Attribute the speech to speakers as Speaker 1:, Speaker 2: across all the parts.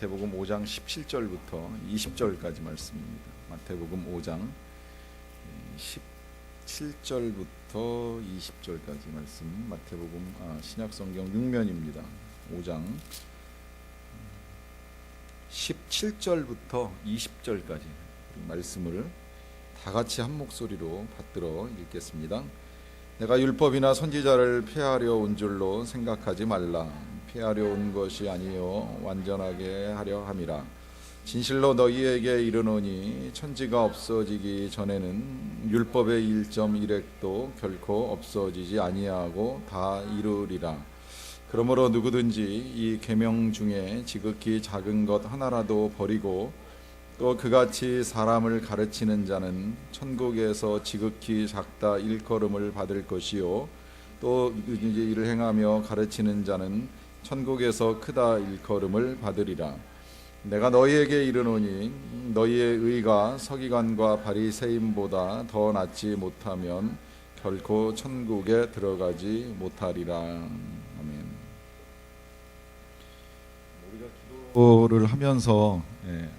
Speaker 1: 마태복음 5장 17절부터 20절까지 말씀입니다. 마태복음 5장 17절부터 20절까지 말씀, 마태복음 신약성경 6면입니다. 5장 17절부터 20절까지 말씀을 다 같이 한 목소리로 받들어 읽겠습니다. 내가 율법이나 선지자를 폐하려 온 줄로 생각하지 말라. 폐하려 온 것이 아니요 완전하게 하려 함이라. 진실로 너희에게 이르노니 천지가 없어지기 전에는 율법의 1.1획도 결코 없어지지 아니하고 다 이루리라. 그러므로 누구든지 이 계명 중에 지극히 작은 것 하나라도 버리고 또 그같이 사람을 가르치는 자는 천국에서 지극히 작다 일컬음을 받을 것이요 또 누구든지 이를 행하며 가르치는 자는 천국에서 크다 일컬음을 받으리라. 내가 너희에게 이르노니 너희의 의가 서기관과 바리새인보다 더 낫지 못하면 결코 천국에 들어가지 못하리라. 아멘. 우리가 기도를 하면서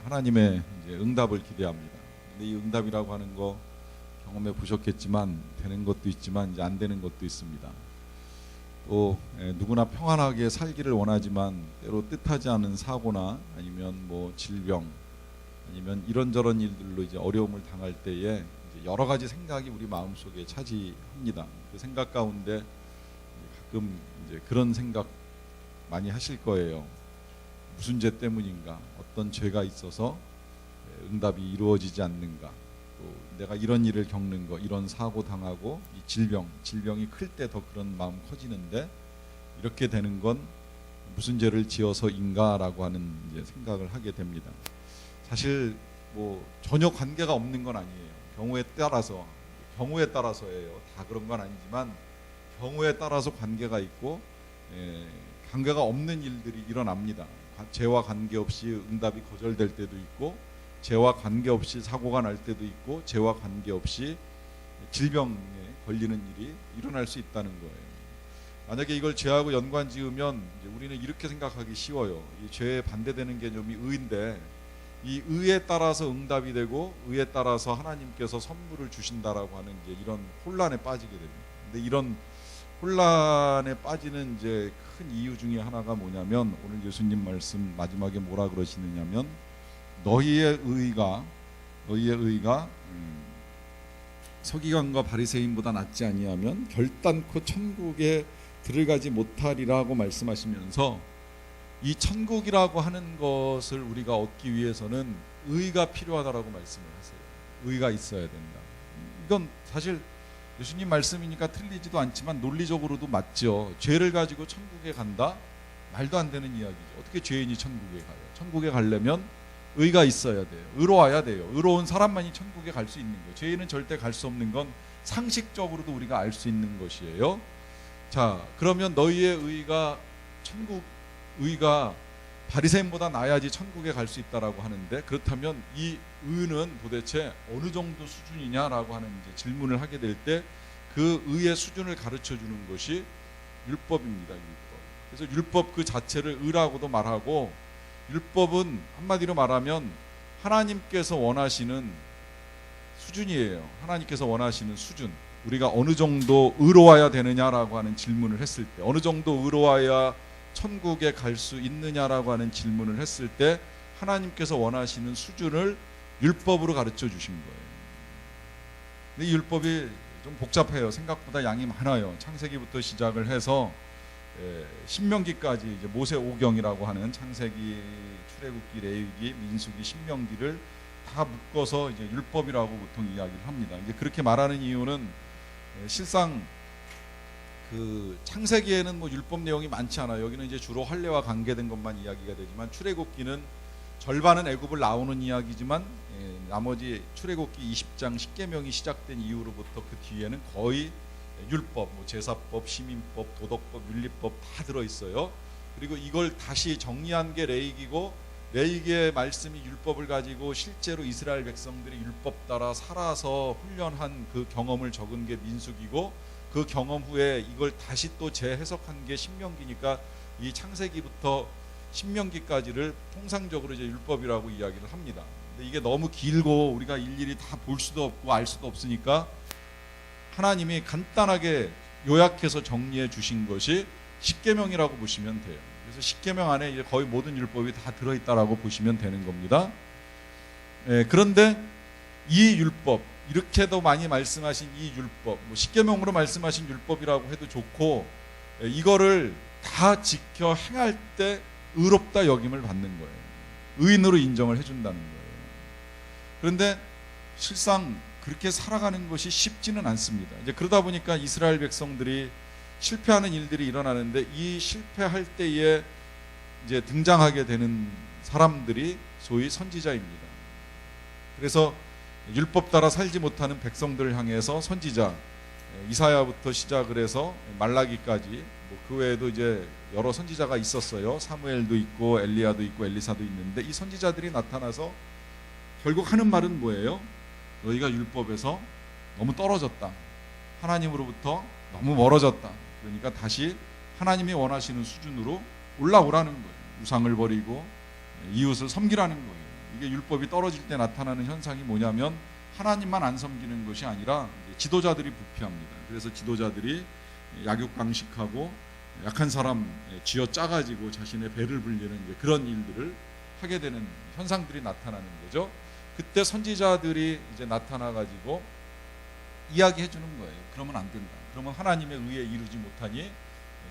Speaker 1: 하나님의 이제 응답을 기대합니다. 근데 이 응답이라고 하는 거 경험해 보셨겠지만 되는 것도 있지만 이제 안 되는 것도 있습니다. 또 누구나 평안하게 살기를 원하지만 때로 뜻하지 않은 사고나 아니면 뭐 질병 아니면 이런저런 일들로 이제 어려움을 당할 때에 이제 여러 가지 생각이 우리 마음속에 차지합니다. 그 생각 가운데 가끔 이제 그런 생각 많이 하실 거예요. 무슨 죄 때문인가? 어떤 죄가 있어서 응답이 이루어지지 않는가? 또 내가 이런 일을 겪는 거, 이런 사고 당하고 이 질병이 클 때 더 그런 마음 커지는데 이렇게 되는 건 무슨 죄를 지어서인가라고 하는 이제 생각을 하게 됩니다. 사실 뭐 전혀 관계가 없는 건 아니에요. 경우에 따라서예요. 다 그런 건 아니지만 경우에 따라서 관계가 있고 관계가 없는 일들이 일어납니다. 죄와 관계없이 응답이 거절될 때도 있고 죄와 관계없이 사고가 날 때도 있고 죄와 관계없이 질병에 걸리는 일이 일어날 수 있다는 거예요. 만약에 이걸 죄하고 연관지으면 우리는 이렇게 생각하기 쉬워요. 이 죄에 반대되는 개념이 의인데 이 의에 따라서 응답이 되고 의에 따라서 하나님께서 선물을 주신다라고 하는 이제 이런 혼란에 빠지게 됩니다. 근데 이런 혼란에 빠지는 이제 큰 이유 중에 하나가 뭐냐면 오늘 예수님 말씀 마지막에 뭐라 그러시느냐면 너희의 의가 서기관과 바리새인보다 낫지 아니하면 결단코 천국에 들어가지 못하리라고 말씀하시면서 이 천국이라고 하는 것을 우리가 얻기 위해서는 의가 필요하다라고 말씀을 하세요. 의가 있어야 된다. 이건 사실 예수님 말씀이니까 틀리지도 않지만 논리적으로도 맞죠. 죄를 가지고 천국에 간다? 말도 안 되는 이야기죠. 어떻게 죄인이 천국에 가요? 천국에 가려면 의가 있어야 돼요. 의로워야 돼요. 의로운 사람만이 천국에 갈 수 있는 거예요. 죄인은 절대 갈 수 없는 건 상식적으로도 우리가 알 수 있는 것이에요. 자, 그러면 너희의 의가 바리새인보다 나아야지 천국에 갈 수 있다라고 하는데 그렇다면 이 의는 도대체 어느 정도 수준이냐라고 하는 이제 질문을 하게 될 때 그 의의 수준을 가르쳐 주는 것이 율법입니다. 율법. 그래서 율법 그 자체를 의라고도 말하고 율법은 한마디로 말하면 하나님께서 원하시는 수준이에요. 하나님께서 원하시는 수준. 우리가 어느 정도 의로워야 되느냐라고 하는 질문을 했을 때 어느 정도 의로워야 천국에 갈 수 있느냐라고 하는 질문을 했을 때 하나님께서 원하시는 수준을 율법으로 가르쳐 주신 거예요. 근데 이 율법이 좀 복잡해요. 생각보다 양이 많아요. 창세기부터 시작을 해서 신명기까지 이제 모세 오경이라고 하는 창세기, 출애굽기, 레위기, 민수기, 신명기를 다 묶어서 이제 율법이라고 보통 이야기를 합니다. 이제 그렇게 말하는 이유는 실상 그 창세기에는 뭐 율법 내용이 많지 않아요. 여기는 이제 주로 할례와 관계된 것만 이야기가 되지만 출애굽기는 절반은 애굽을 나오는 이야기지만 나머지 출애굽기 20장 10계명이 시작된 이후로부터 그 뒤에는 거의 율법, 뭐 제사법, 시민법, 도덕법, 윤리법 다 들어 있어요. 그리고 이걸 다시 정리한 게 레위기고 레위기의 말씀이 율법을 가지고 실제로 이스라엘 백성들이 율법 따라 살아서 훈련한 그 경험을 적은 게 민수기고 그 경험 후에 이걸 다시 또 재해석한 게 신명기니까 이 창세기부터 신명기까지를 통상적으로 이제 율법이라고 이야기를 합니다. 근데 이게 너무 길고 우리가 일일이 다 볼 수도 없고 알 수도 없으니까 하나님이 간단하게 요약해서 정리해 주신 것이 십계명이라고 보시면 돼요. 그래서 십계명 안에 이제 거의 모든 율법이 다 들어있다라고 보시면 되는 겁니다. 그런데 이 율법, 이렇게도 많이 말씀하신 이 율법, 뭐 십계명으로 말씀하신 율법이라고 해도 좋고, 이거를 다 지켜 행할 때 의롭다 여김을 받는 거예요. 의인으로 인정을 해준다는 거예요. 그런데 실상 그렇게 살아가는 것이 쉽지는 않습니다. 이제 그러다 보니까 이스라엘 백성들이 실패하는 일들이 일어나는데, 이 실패할 때에 이제 등장하게 되는 사람들이 소위 선지자입니다. 그래서 율법 따라 살지 못하는 백성들을 향해서 선지자, 이사야부터 시작을 해서 말라기까지, 뭐 그 외에도 이제 여러 선지자가 있었어요. 사무엘도 있고 엘리야도 있고 엘리사도 있는데, 이 선지자들이 나타나서 결국 하는 말은 뭐예요? 너희가 율법에서 너무 떨어졌다, 하나님으로부터 너무 멀어졌다. 그러니까 다시 하나님이 원하시는 수준으로 올라오라는 거예요. 우상을 버리고 이웃을 섬기라는 거예요. 이게 율법이 떨어질 때 나타나는 현상이 뭐냐면, 하나님만 안 섬기는 것이 아니라 지도자들이 부패합니다. 그래서 지도자들이 약육강식하고 약한 사람 쥐어짜가지고 자신의 배를 불리는 그런 일들을 하게 되는 현상들이 나타나는 거죠. 그때 선지자들이 이제 나타나가지고 이야기해 주는 거예요. 그러면 안 된다. 그러면 하나님의 의에 이루지 못하니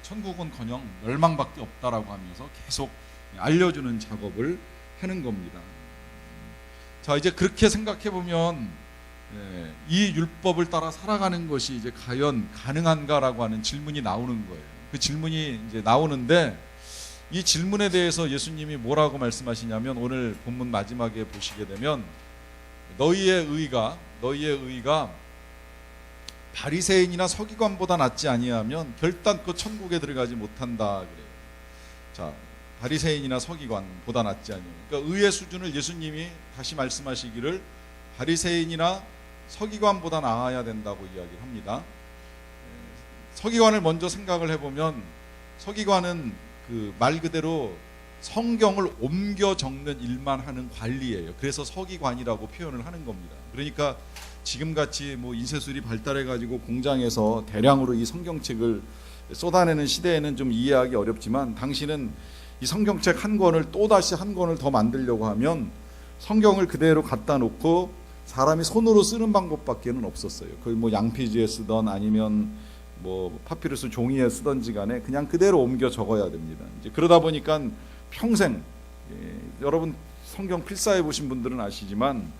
Speaker 1: 천국은커녕 멸망밖에 없다라고 하면서 계속 알려주는 작업을 하는 겁니다. 자, 이제 그렇게 생각해 보면 이 율법을 따라 살아가는 것이 이제 과연 가능한가라고 하는 질문이 나오는 거예요. 그 질문이 이제 나오는데, 이 질문에 대해서 예수님이 뭐라고 말씀하시냐면, 오늘 본문 마지막에 보시게 되면 너희의 의가 바리새인이나 서기관보다 낫지 아니하면 결단코 천국에 들어가지 못한다 그래요. 자, 바리새인이나 서기관보다 낫지 아니하면, 그러니까 의의 수준을 예수님이 다시 말씀하시기를 바리새인이나 서기관보다 나아야 된다고 이야기를 합니다. 서기관을 먼저 생각을 해보면, 서기관은 그 말 그대로 성경을 옮겨 적는 일만 하는 관리예요. 그래서 서기관이라고 표현을 하는 겁니다. 그러니까 지금같이 뭐 인쇄술이 발달해가지고 공장에서 대량으로 이 성경책을 쏟아내는 시대에는 좀 이해하기 어렵지만, 당시는 이 성경책 한 권을 또다시 한 권을 더 만들려고 하면 성경을 그대로 갖다 놓고 사람이 손으로 쓰는 방법밖에는 없었어요. 거의 뭐 양피지에 쓰던 아니면 뭐 파피루스 종이에 쓰던지 간에 그냥 그대로 옮겨 적어야 됩니다. 이제 그러다 보니까 평생, 여러분 성경 필사해 보신 분들은 아시지만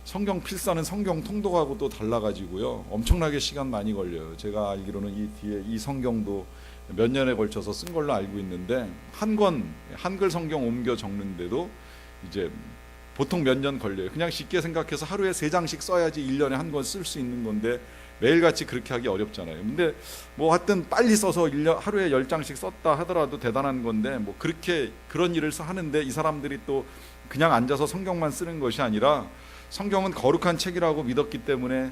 Speaker 1: 성경 필사는 성경 통독하고 또 달라가지고요, 엄청나게 시간 많이 걸려요. 제가 알기로는 이 뒤에 이 성경도 몇 년에 걸쳐서 쓴 걸로 알고 있는데, 한 권 한글 성경 옮겨 적는데도 이제 보통 몇 년 걸려요. 그냥 쉽게 생각해서 하루에 3장씩 써야지 1년에 한 권 쓸 수 있는 건데, 매일같이 그렇게 하기 어렵잖아요. 근데 뭐 하여튼 빨리 써서 하루에 10장씩 썼다 하더라도 대단한 건데, 뭐 그렇게 그런 일을 하는데, 이 사람들이 또 그냥 앉아서 성경만 쓰는 것이 아니라 성경은 거룩한 책이라고 믿었기 때문에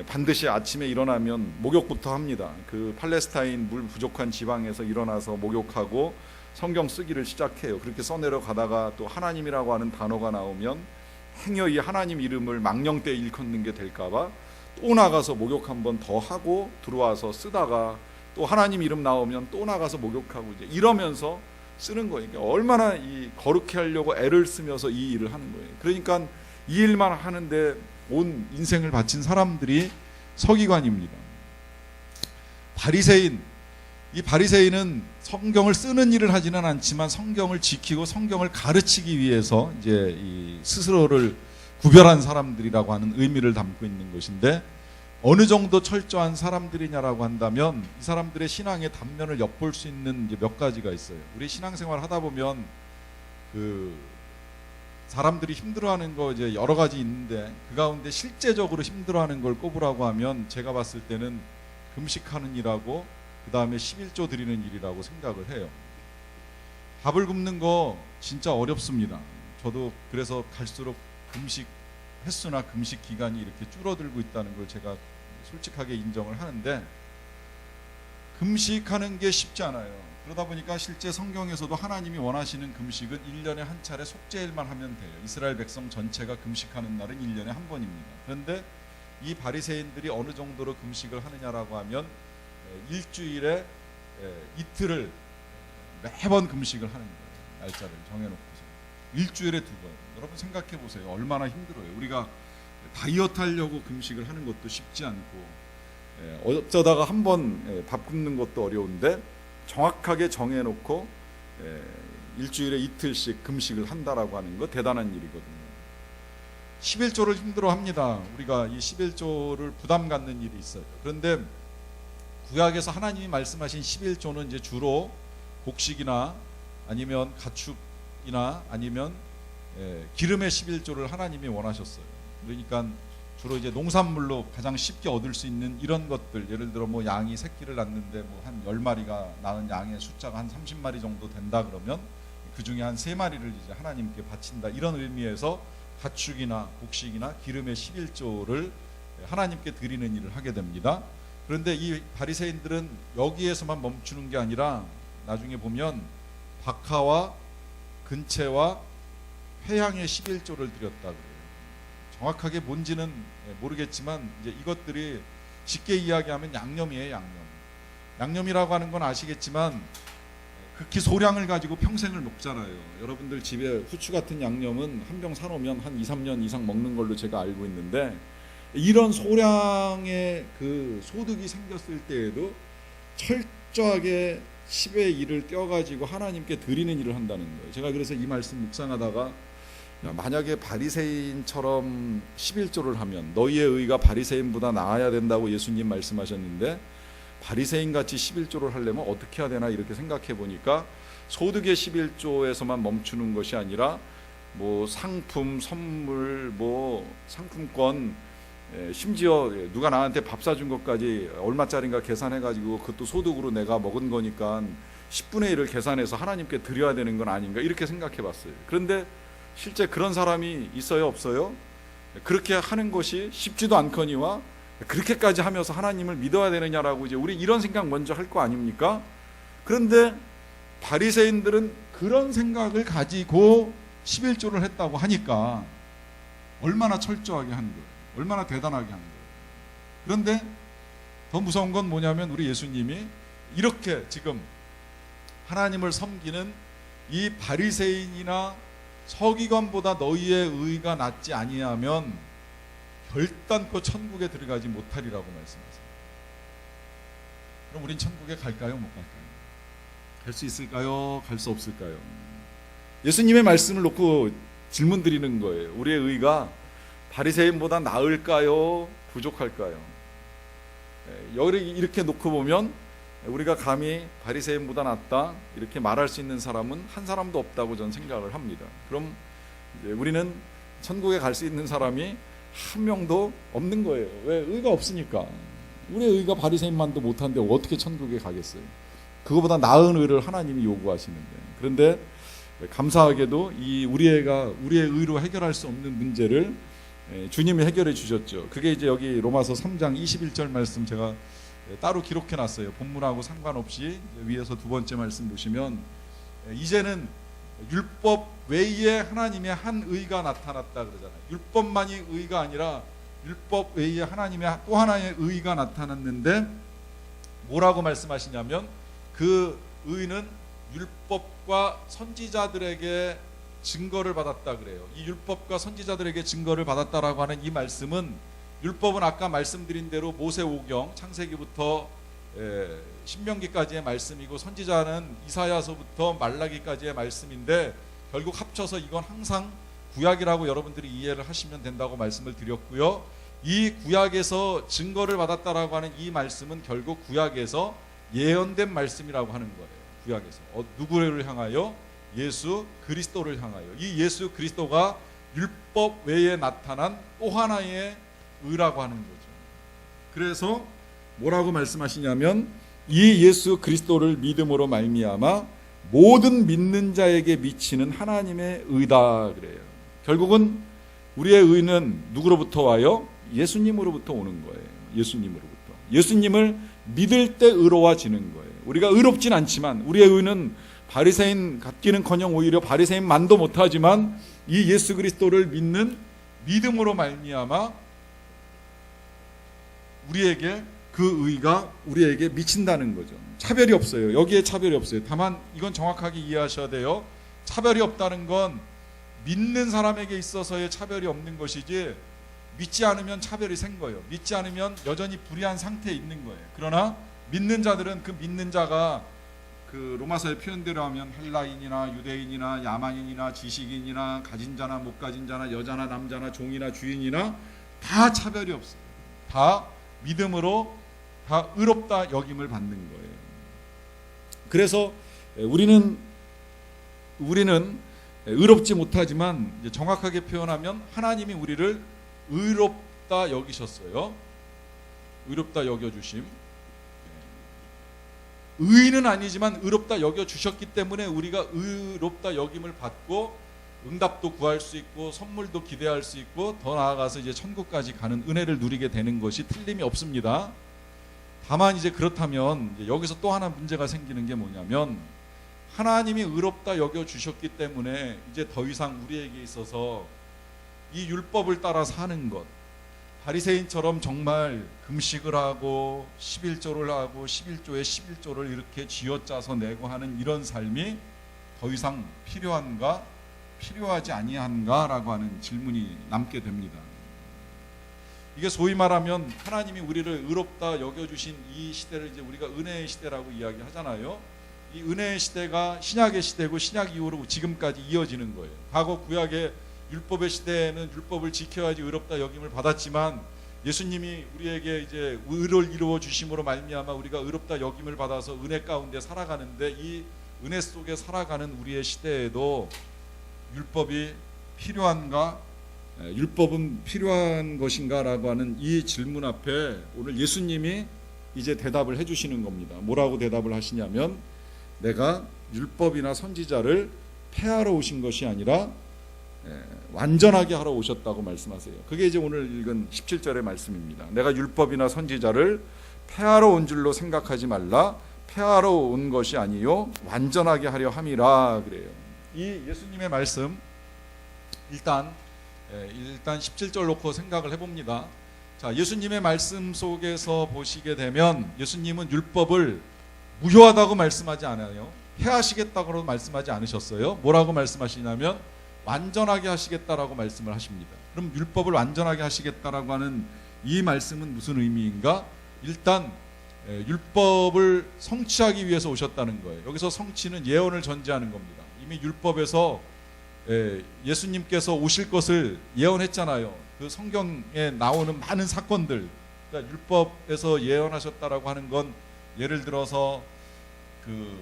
Speaker 1: 반드시 아침에 일어나면 목욕부터 합니다. 그 팔레스타인 물 부족한 지방에서 일어나서 목욕하고 성경 쓰기를 시작해요. 그렇게 써내려 가다가 또 하나님이라고 하는 단어가 나오면 행여이 하나님 이름을 망령되이 일컫는 게 될까봐 또 나가서 목욕 한 번 더 하고 들어와서 쓰다가, 또 하나님 이름 나오면 또 나가서 목욕하고, 이제 이러면서 쓰는 거예요. 그러니까 얼마나 이 거룩해 하려고 애를 쓰면서 이 일을 하는 거예요. 그러니까 이 일만 하는데 온 인생을 바친 사람들이 서기관입니다. 바리새인, 이 바리새인은 성경을 쓰는 일을 하지는 않지만 성경을 지키고 성경을 가르치기 위해서 이제 이 스스로를 구별한 사람들이라고 하는 의미를 담고 있는 것인데, 어느 정도 철저한 사람들이냐라고 한다면 이 사람들의 신앙의 단면을 엿볼 수 있는 이제 몇 가지가 있어요. 우리 신앙생활 하다 보면 그 사람들이 힘들어하는 거 이제 여러 가지 있는데, 그 가운데 실제적으로 힘들어하는 걸 꼽으라고 하면 제가 봤을 때는 금식하는 일하고 그 다음에 11조 드리는 일이라고 생각을 해요. 밥을 굽는 거 진짜 어렵습니다. 저도 그래서 갈수록 금식 횟수나 금식 기간이 이렇게 줄어들고 있다는 걸 제가 솔직하게 인정을 하는데, 금식하는 게 쉽지 않아요. 그러다 보니까 실제 성경에서도 하나님이 원하시는 금식은 1년에 한 차례 속죄일만 하면 돼요. 이스라엘 백성 전체가 금식하는 날은 1년에 한 번입니다. 그런데 이 바리새인들이 어느 정도로 금식을 하느냐라고 하면 일주일에 이틀을 매번 금식을 하는 거예요. 날짜를 정해놓고서 일주일에 2번. 여러분 생각해 보세요. 얼마나 힘들어요. 우리가 다이어트 하려고 금식을 하는 것도 쉽지 않고 어쩌다가 한 번 밥 굶는 것도 어려운데 정확하게 정해놓고 일주일에 이틀씩 금식을 한다라고 하는 거 대단한 일이거든요. 11조를 힘들어합니다. 우리가 이 11조를 부담 갖는 일이 있어요. 그런데 구약에서 하나님이 말씀하신 11조는 이제 주로 곡식이나 아니면 가축이나 아니면 기름의 11조를 하나님이 원하셨어요. 그러니까 주로 이제 농산물로 가장 쉽게 얻을 수 있는 이런 것들, 예를 들어 뭐 양이 새끼를 낳는데 뭐 한 10마리가 낳은 양의 숫자가 한 30마리 정도 된다 그러면 그 중에 한 3마리를 이제 하나님께 바친다, 이런 의미에서 가축이나 곡식이나 기름의 11조를 하나님께 드리는 일을 하게 됩니다. 그런데 이 바리새인들은 여기에서만 멈추는 게 아니라 나중에 보면 박하와 근채와 회향의 11조를 드렸다 그래요. 정확하게 뭔지는 모르겠지만 이제 이것들이 쉽게 이야기하면 양념이에요. 양념이라고 하는 건 아시겠지만 극히 소량을 가지고 평생을 먹잖아요. 여러분들 집에 후추 같은 양념은 한 병 사놓으면 한 2, 3년 이상 먹는 걸로 제가 알고 있는데, 이런 소량의 그 소득이 생겼을 때에도 철저하게 10의 1을 떼어가지고 하나님께 드리는 일을 한다는 거예요. 제가 그래서 이 말씀 묵상하다가 만약에 바리새인처럼 11조를 하면 너희의 의가 바리새인보다 나아야 된다고 예수님 말씀하셨는데, 바리새인같이 11조를 하려면 어떻게 해야 되나 이렇게 생각해 보니까 소득의 11조에서만 멈추는 것이 아니라 뭐 상품, 선물, 뭐 상품권, 심지어 누가 나한테 밥 사준 것까지 얼마짜린가 계산해가지고 그것도 소득으로 내가 먹은 거니까 10분의 1을 계산해서 하나님께 드려야 되는 건 아닌가 이렇게 생각해 봤어요. 그런데 실제 그런 사람이 있어요, 없어요? 그렇게 하는 것이 쉽지도 않거니와 그렇게까지 하면서 하나님을 믿어야 되느냐라고 이제 우리 이런 생각 먼저 할 거 아닙니까? 그런데 바리새인들은 그런 생각을 가지고 11조를 했다고 하니까 얼마나 철저하게 한 거예요. 얼마나 대단하게 한 거예요. 그런데 더 무서운 건 뭐냐면 우리 예수님이 이렇게 지금 하나님을 섬기는 이 바리새인이나 서기관보다 너희의 의가 낫지 아니하면 결단코 천국에 들어가지 못하리라고 말씀하세요. 그럼 우린 천국에 갈까요? 못 갈까요? 갈 수 있을까요? 갈 수 없을까요? 예수님의 말씀을 놓고 질문 드리는 거예요. 우리의 의가 바리새인보다 나을까요? 부족할까요? 이렇게 놓고 보면 우리가 감히 바리새인보다 낫다 이렇게 말할 수 있는 사람은 한 사람도 없다고 저는 생각을 합니다. 그럼 이제 우리는 천국에 갈 수 있는 사람이 한 명도 없는 거예요. 왜? 의가 없으니까. 우리의 의가 바리새인만도 못한데 어떻게 천국에 가겠어요? 그거보다 나은 의를 하나님이 요구하시는데. 그런데 감사하게도 우리의 의로 해결할 수 없는 문제를 주님이 해결해 주셨죠. 그게 이제 여기 로마서 3장 21절 말씀 제가 따로 기록해 놨어요. 본문하고 상관없이 위에서 두 번째 말씀 보시면 이제는 율법 외에 하나님의 한 의가 나타났다 그러잖아요. 율법만이 의가 아니라 율법 외에 하나님의 또 하나의 의가 나타났는데 뭐라고 말씀하시냐면 그 의는 율법과 선지자들에게 증거를 받았다 그래요. 이 율법과 선지자들에게 증거를 받았다라고 하는 이 말씀은, 율법은 아까 말씀드린 대로 모세오경 창세기부터 신명기까지의 말씀이고 선지자는 이사야서부터 말라기까지의 말씀인데 결국 합쳐서 이건 항상 구약이라고 여러분들이 이해를 하시면 된다고 말씀을 드렸고요. 이 구약에서 증거를 받았다라고 하는 이 말씀은 결국 구약에서 예언된 말씀이라고 하는 거예요. 구약에서 누구를 향하여? 예수 그리스도를 향하여. 이 예수 그리스도가 율법 외에 나타난 또 하나의 의라고 하는 거죠. 그래서 뭐라고 말씀하시냐면 이 예수 그리스도를 믿음으로 말미암아 모든 믿는 자에게 미치는 하나님의 의다 그래요. 결국은 우리의 의는 누구로부터 와요? 예수님으로부터 오는 거예요. 예수님으로부터. 예수님을 믿을 때 의로워지는 거예요. 우리가 의롭진 않지만 우리의 의는 바리새인 같기는커녕 오히려 바리새인만도 못하지만 이 예수 그리스도를 믿는 믿음으로 말미암아 우리에게 그 의가 우리에게 미친다는 거죠. 차별이 없어요. 여기에 차별이 없어요. 다만 이건 정확하게 이해하셔야 돼요. 차별이 없다는 건 믿는 사람에게 있어서의 차별이 없는 것이지 믿지 않으면 차별이 생 거예요. 믿지 않으면 여전히 불의한 상태에 있는 거예요. 그러나 믿는 자들은 그 믿는 자가 그 로마서의 표현대로 하면 헬라인이나 유대인이나 야만인이나 지식인이나 가진 자나 못 가진 자나 여자나 남자나 종이나 주인이나 다 차별이 없어요. 다 믿음으로 다 의롭다 여김을 받는 거예요. 그래서 우리는 의롭지 못하지만 이제 정확하게 표현하면 하나님이 우리를 의롭다 여기셨어요. 의롭다 여겨주심. 의인은 아니지만 의롭다 여겨주셨기 때문에 우리가 의롭다 여김을 받고 응답도 구할 수 있고 선물도 기대할 수 있고 더 나아가서 이제 천국까지 가는 은혜를 누리게 되는 것이 틀림이 없습니다. 다만 이제 그렇다면 이제 여기서 또 하나 문제가 생기는 게 뭐냐면 하나님이 의롭다 여겨주셨기 때문에 이제 더 이상 우리에게 있어서 이 율법을 따라 사는 것, 바리새인처럼 정말 금식을 하고 11조를 하고 11조에 11조를 이렇게 쥐어짜서 내고 하는 이런 삶이 더 이상 필요한가 필요하지 아니한가라고 하는 질문이 남게 됩니다. 이게 소위 말하면 하나님이 우리를 의롭다 여겨주신 이 시대를 이제 우리가 은혜의 시대라고 이야기하잖아요. 이 은혜의 시대가 신약의 시대고 신약 이후로 지금까지 이어지는 거예요. 과거 구약의 율법의 시대에는 율법을 지켜야지 의롭다 여김을 받았지만 예수님이 우리에게 이제 의를 이루어 주심으로 말미암아 우리가 의롭다 여김을 받아서 은혜 가운데 살아가는데 이 은혜 속에 살아가는 우리의 시대에도 율법이 필요한가? 율법은 필요한 것인가라고 하는 이 질문 앞에 오늘 예수님이 이제 대답을 해주시는 겁니다. 뭐라고 대답을 하시냐면 내가 율법이나 선지자를 폐하러 오신 것이 아니라 완전하게 하러 오셨다고 말씀하세요. 그게 이제 오늘 읽은 17절의 말씀입니다. 내가 율법이나 선지자를 폐하러 온 줄로 생각하지 말라. 폐하러 온 것이 아니요 완전하게 하려 함이라 그래요. 이 예수님의 말씀 일단 17절 놓고 생각을 해봅니다. 자, 예수님의 말씀 속에서 보시게 되면 예수님은 율법을 무효하다고 말씀하지 않아요. 폐하시겠다고 말씀하지 않으셨어요. 뭐라고 말씀하시냐면 완전하게 하시겠다라고 말씀을 하십니다. 그럼 율법을 완전하게 하시겠다라고 하는 이 말씀은 무슨 의미인가? 일단 율법을 성취하기 위해서 오셨다는 거예요. 여기서 성취는 예언을 전제하는 겁니다. 이미 율법에서 예수님께서 오실 것을 예언했잖아요. 그 성경에 나오는 많은 사건들, 그러니까 율법에서 예언하셨다라고 하는 건 예를 들어서 그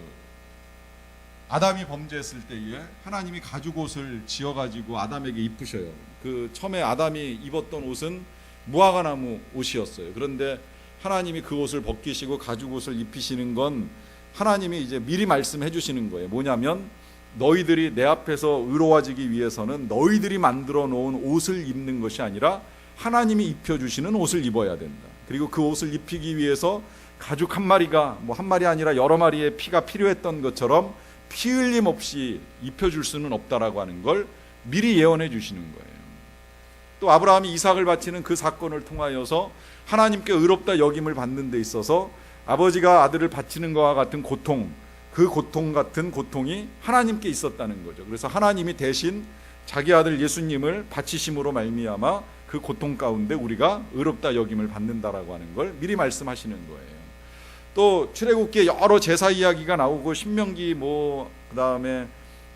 Speaker 1: 아담이 범죄했을 때에 하나님이 가죽옷을 지어가지고 아담에게 입히셔요. 그 처음에 아담이 입었던 옷은 무화과나무 옷이었어요. 그런데 하나님이 그 옷을 벗기시고 가죽옷을 입히시는 건 하나님이 이제 미리 말씀해 주시는 거예요. 뭐냐면 너희들이 내 앞에서 의로워지기 위해서는 너희들이 만들어 놓은 옷을 입는 것이 아니라 하나님이 입혀주시는 옷을 입어야 된다. 그리고 그 옷을 입히기 위해서 가죽 한 마리가 뭐 한 마리 아니라 여러 마리의 피가 필요했던 것처럼 피 흘림 없이 입혀줄 수는 없다라고 하는 걸 미리 예언해 주시는 거예요. 또 아브라함이 이삭을 바치는 그 사건을 통하여서 하나님께 의롭다 여김을 받는 데 있어서 아버지가 아들을 바치는 것과 같은 고통, 그 고통 같은 고통이 하나님께 있었다는 거죠. 그래서 하나님이 대신 자기 아들 예수님을 바치심으로 말미암아 그 고통 가운데 우리가 의롭다 여김을 받는다라고 하는 걸 미리 말씀하시는 거예요. 또 출애굽기에 여러 제사 이야기가 나오고 신명기 그다음에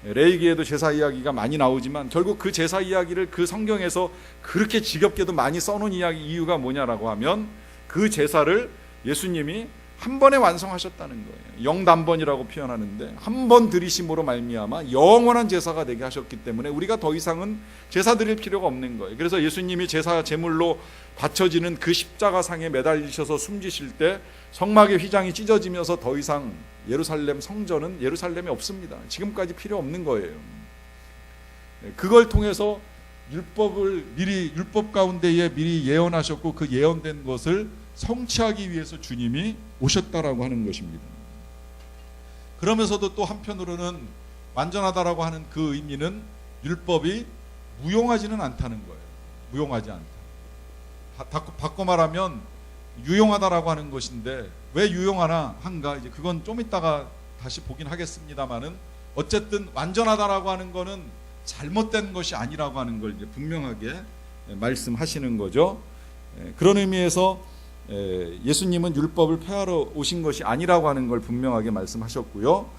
Speaker 1: 레위기에도 제사 이야기가 많이 나오지만 결국 그 제사 이야기를 그 성경에서 그렇게 지겹게도 많이 써놓은 이유가 뭐냐라고 하면 그 제사를 예수님이 한 번에 완성하셨다는 거예요. 영단번이라고 표현하는데 한 번 드리심으로 말미암아 영원한 제사가 되게 하셨기 때문에 우리가 더 이상은 제사 드릴 필요가 없는 거예요. 그래서 예수님이 제사 제물로 바쳐지는 그 십자가상에 매달리셔서 숨지실 때 성막의 휘장이 찢어지면서 더 이상 예루살렘 성전은 예루살렘에 없습니다. 지금까지 필요 없는 거예요. 그걸 통해서 율법 가운데에 미리 예언하셨고 그 예언된 것을 성취하기 위해서 주님이 오셨다라고 하는 것입니다. 그러면서도 또 한편으로는 완전하다라고 하는 그 의미는 율법이 무용하지는 않다는 거예요. 무용하지 않다. 바꿔 말하면 유용하다라고 하는 것인데 왜 유용하나 한가 이제 그건 좀 이따가 다시 보긴 하겠습니다만은 어쨌든 완전하다라고 하는 거는 잘못된 것이 아니라고 하는 걸 이제 분명하게 말씀하시는 거죠. 그런 의미에서 예수님은 율법을 폐하러 오신 것이 아니라고 하는 걸 분명하게 말씀하셨고요.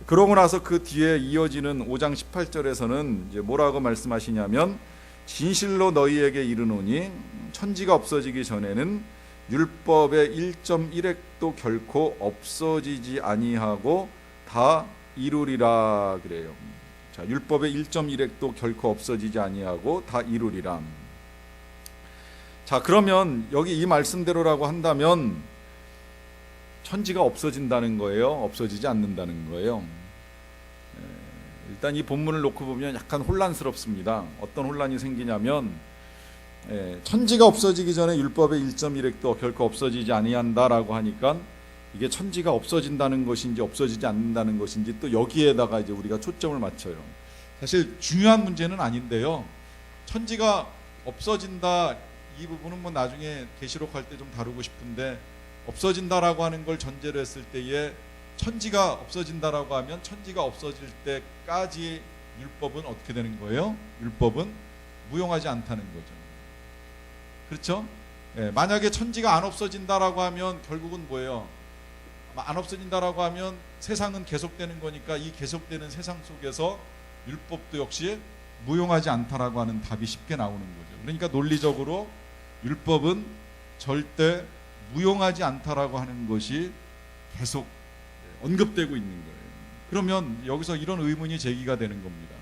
Speaker 1: 그러고 나서 그 뒤에 이어지는 5장 18절에서는 이제 뭐라고 말씀하시냐면 진실로 너희에게 이르노니 천지가 없어지기 전에는 율법의 1.1획도 결코 없어지지 아니하고 다 이루리라 그래요. 자, 율법의 1.1획도 결코 없어지지 아니하고 다 이루리라. 자, 그러면 여기 이 말씀대로라고 한다면 천지가 없어진다는 거예요? 없어지지 않는다는 거예요? 일단 이 본문을 놓고 보면 약간 혼란스럽습니다. 어떤 혼란이 생기냐면 천지가 없어지기 전에 율법의 1.1획도 결코 없어지지 아니한다라고 하니까 이게 천지가 없어진다는 것인지 없어지지 않는다는 것인지 또 여기에다가 이제 우리가 초점을 맞춰요. 사실 중요한 문제는 아닌데요. 천지가 없어진다 이 부분은 뭐 나중에 계시록 할 때 좀 다루고 싶은데 없어진다라고 하는 걸 전제로 했을 때에 천지가 없어진다라고 하면 천지가 없어질 때까지 율법은 어떻게 되는 거예요? 율법은 무용하지 않다는 거죠. 그렇죠? 만약에 천지가 안 없어진다라고 하면 결국은 뭐예요? 안 없어진다라고 하면 세상은 계속되는 거니까 이 계속되는 세상 속에서 율법도 역시 무용하지 않다라고 하는 답이 쉽게 나오는 거죠. 그러니까 논리적으로 율법은 절대 무용하지 않다라고 하는 것이 계속 언급되고 있는 거예요. 그러면 여기서 이런 의문이 제기가 되는 겁니다.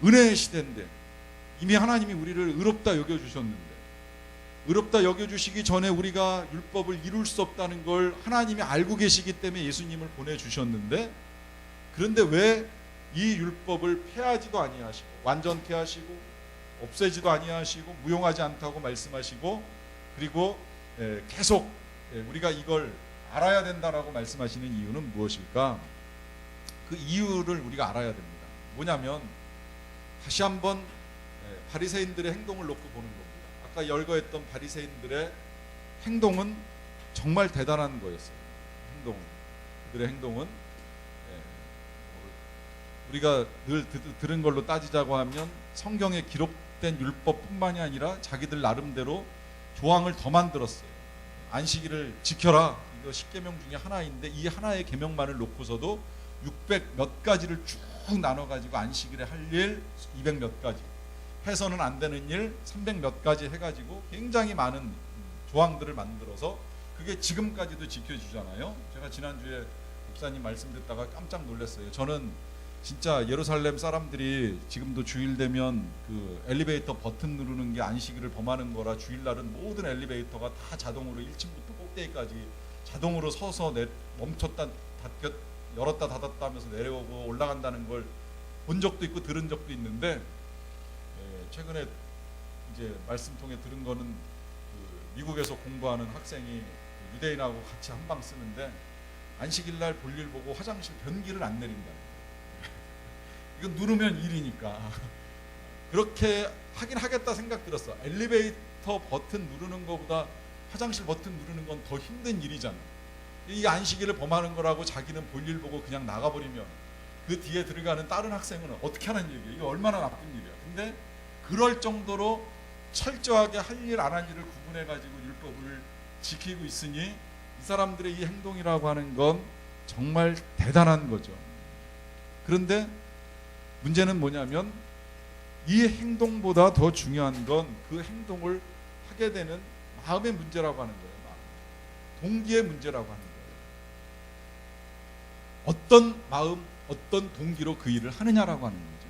Speaker 1: 은혜의 시대인데 이미 하나님이 우리를 의롭다 여겨주셨는데 의롭다 여겨주시기 전에 우리가 율법을 이룰 수 없다는 걸 하나님이 알고 계시기 때문에 예수님을 보내주셨는데 그런데 왜 이 율법을 폐하지도 아니하시고 완전케 하시고 없애지도 아니하시고 무용하지 않다고 말씀하시고 그리고 계속 우리가 이걸 알아야 된다라고 말씀하시는 이유는 무엇일까? 그 이유를 우리가 알아야 됩니다. 뭐냐면 다시 한번 바리새인들의 행동을 놓고 보는 겁니다. 아까 열거했던 바리새인들의 행동은 정말 대단한 거였어요. 그들의 행동은 우리가 늘 들은 걸로 따지자고 하면 성경에 기록된 율법뿐만이 아니라 자기들 나름대로 조항을 더 만들었어요. 안식일을 지켜라. 이거 10계명 중에 하나인데 이 하나의 계명만을 놓고서도 600 몇 가지를 쭉 나눠가지고 안식일에 할 일 200 몇 가지, 해서는 안 되는 일 300 몇 가지 해가지고 굉장히 많은 조항들을 만들어서 그게 지금까지도 지켜주잖아요. 제가 지난주에 목사님 말씀 듣다가 깜짝 놀랐어요. 저는 진짜 예루살렘 사람들이 지금도 주일 되면 그 엘리베이터 버튼 누르는 게 안식일을 범하는 거라 주일날은 모든 엘리베이터가 다 자동으로 1층부터 꼭대기까지 자동으로 서서 멈췄다 열었다 닫았다 하면서 내려오고 올라간다는 걸 본 적도 있고 들은 적도 있는데 최근에 이제 말씀 통해 들은 거는 그 미국에서 공부하는 학생이 유대인하고 같이 한방 쓰는데 안식일날 볼일 보고 화장실 변기를 안 내린다. 이건 누르면 일이니까 그렇게 하긴 하겠다 생각 들었어. 엘리베이터 버튼 누르는 것보다 화장실 버튼 누르는 건 더 힘든 일이잖아. 이 안식일을 범하는 거라고 자기는 볼일 보고 그냥 나가버리면 그 뒤에 들어가는 다른 학생은 어떻게 하는 얘기야. 이게 얼마나 나쁜 일이야. 근데 그럴 정도로 철저하게 할 일 안 할 일을 구분해가지고 율법을 지키고 있으니 이 사람들의 이 행동이라고 하는 건 정말 대단한 거죠. 그런데 문제는 뭐냐면 이 행동보다 더 중요한 건 그 행동을 하게 되는 마음의 문제라고 하는 거예요. 동기의 문제라고 하는 거예요. 어떤 마음, 어떤 동기로 그 일을 하느냐라고 하는 거죠.